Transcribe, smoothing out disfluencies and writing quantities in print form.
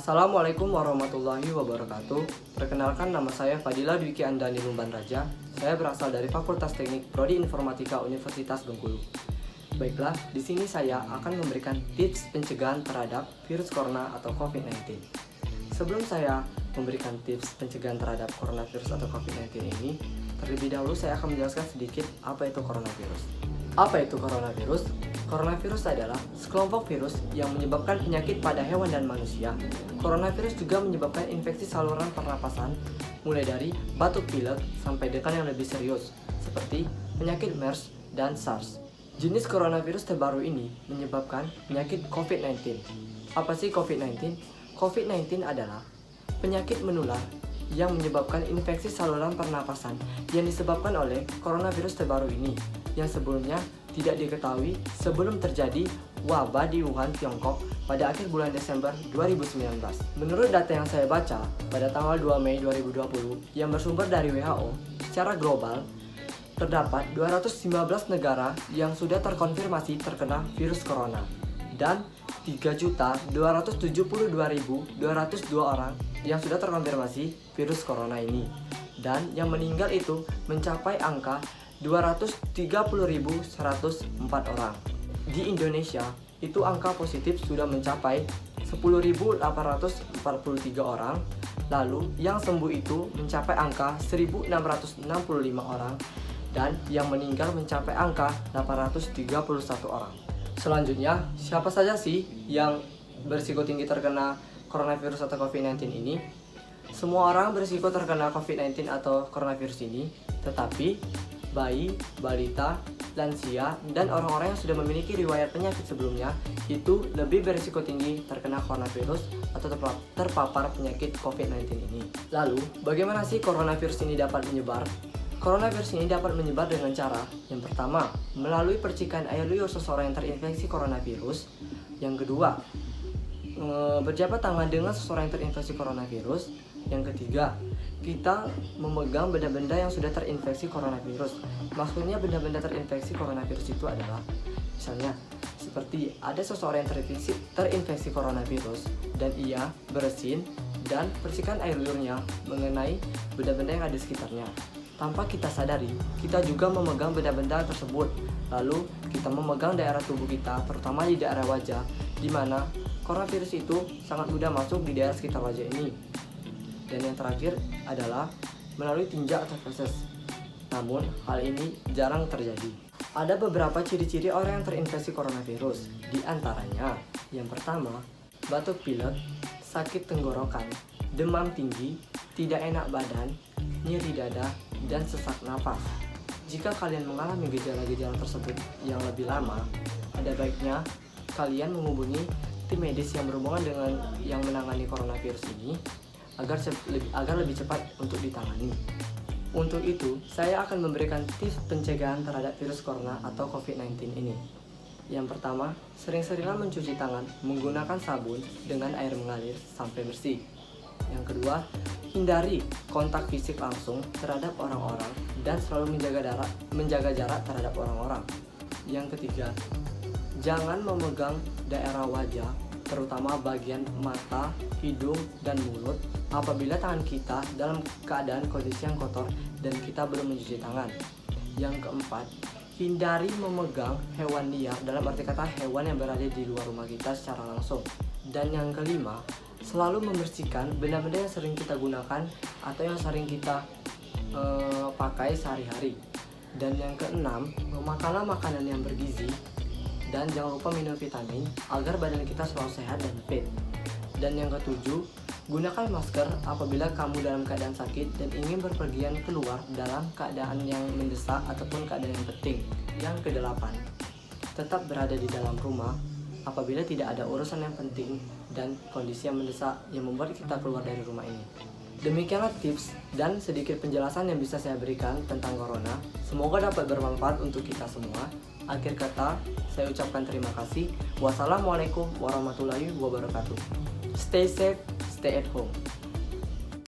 Assalamualaikum warahmatullahi wabarakatuh. Perkenalkan, nama saya Fadila Dwiki Andani Lumban Raja. Saya berasal dari Fakultas Teknik Prodi Informatika Universitas Bengkulu. Baiklah, di sini saya akan memberikan tips pencegahan terhadap virus corona atau COVID-19. Sebelum saya memberikan tips pencegahan terhadap coronavirus atau COVID-19 ini, terlebih dahulu saya akan menjelaskan sedikit apa itu coronavirus. Apa itu coronavirus? Coronavirus adalah sekelompok virus yang menyebabkan penyakit pada hewan dan manusia. Coronavirus juga menyebabkan infeksi saluran pernapasan, mulai dari batuk pilek sampai dengan yang lebih serius, seperti penyakit MERS dan SARS. Jenis coronavirus terbaru ini menyebabkan penyakit COVID-19. Apa sih COVID-19? COVID-19 adalah penyakit menular yang menyebabkan infeksi saluran pernapasan yang disebabkan oleh coronavirus terbaru ini, yang sebelumnya tidak diketahui sebelum terjadi wabah di Wuhan, Tiongkok pada akhir bulan Desember 2019. Menurut data yang saya baca pada tanggal 2 Mei 2020 yang bersumber dari WHO, secara global terdapat 215 negara yang sudah terkonfirmasi terkena virus corona dan 3.272.202 orang yang sudah terkonfirmasi virus corona ini, dan yang meninggal itu mencapai angka 230.104 orang. Di Indonesia, itu angka positif sudah mencapai 10.843 orang, lalu yang sembuh itu mencapai angka 1.665 orang, dan yang meninggal mencapai angka 831 orang. Selanjutnya, siapa saja sih yang berisiko tinggi terkena coronavirus atau COVID-19 ini? Semua orang berisiko terkena COVID-19 atau coronavirus ini, tetapi bayi, balita, lansia, dan orang-orang yang sudah memiliki riwayat penyakit sebelumnya itu lebih berisiko tinggi terkena coronavirus atau terpapar penyakit COVID-19 ini. Lalu, bagaimana sih coronavirus ini dapat menyebar? Coronavirus ini dapat menyebar dengan cara yang pertama, melalui percikan air liur seseorang yang terinfeksi coronavirus. Yang kedua, berjabat tangan dengan seseorang yang terinfeksi coronavirus. Yang ketiga, kita memegang benda-benda yang sudah terinfeksi coronavirus. Maksudnya benda-benda terinfeksi coronavirus itu adalah misalnya seperti ada seseorang yang terinfeksi coronavirus dan ia bersin dan percikan air liurnya mengenai benda-benda yang ada di sekitarnya. Tanpa kita sadari, kita juga memegang benda-benda tersebut. Lalu kita memegang daerah tubuh kita, terutama di daerah wajah, di mana coronavirus itu sangat mudah masuk di daerah sekitar wajah ini. Dan yang terakhir adalah melalui tinja atau feses. Namun, hal ini jarang terjadi. Ada beberapa ciri-ciri orang yang terinfeksi coronavirus. Di antaranya, yang pertama, batuk pilek, sakit tenggorokan, demam tinggi, tidak enak badan, nyeri dada, dan sesak napas. Jika kalian mengalami gejala-gejala tersebut yang lebih lama, ada baiknya kalian menghubungi tim medis yang berhubungan dengan yang menangani coronavirus ini agar lebih cepat untuk ditangani. Untuk itu, saya akan memberikan tips pencegahan terhadap virus corona atau COVID-19 ini. Yang pertama, sering-seringlah mencuci tangan menggunakan sabun dengan air mengalir sampai bersih. Yang kedua, hindari kontak fisik langsung terhadap orang-orang dan selalu menjaga jarak terhadap orang-orang. Yang ketiga, jangan memegang daerah wajah, terutama bagian mata, hidung, dan mulut apabila tangan kita dalam keadaan kondisi yang kotor dan kita belum mencuci tangan. Yang keempat, hindari memegang hewan liar, dalam arti kata hewan yang berada di luar rumah kita secara langsung. Dan yang kelima, selalu membersihkan benda-benda yang sering kita gunakan atau yang sering kita pakai sehari-hari. Dan yang keenam, makanlah makanan yang bergizi dan jangan lupa minum vitamin agar badan kita selalu sehat dan fit. Dan yang ketujuh, gunakan masker apabila kamu dalam keadaan sakit dan ingin berpergian keluar dalam keadaan yang mendesak ataupun keadaan yang penting. Yang kedelapan, tetap berada di dalam rumah apabila tidak ada urusan yang penting dan kondisi yang mendesak yang membuat kita keluar dari rumah ini. Demikianlah tips dan sedikit penjelasan yang bisa saya berikan tentang corona. Semoga dapat bermanfaat untuk kita semua. Akhir kata, saya ucapkan terima kasih. Wassalamualaikum warahmatullahi wabarakatuh. Stay safe, stay at home.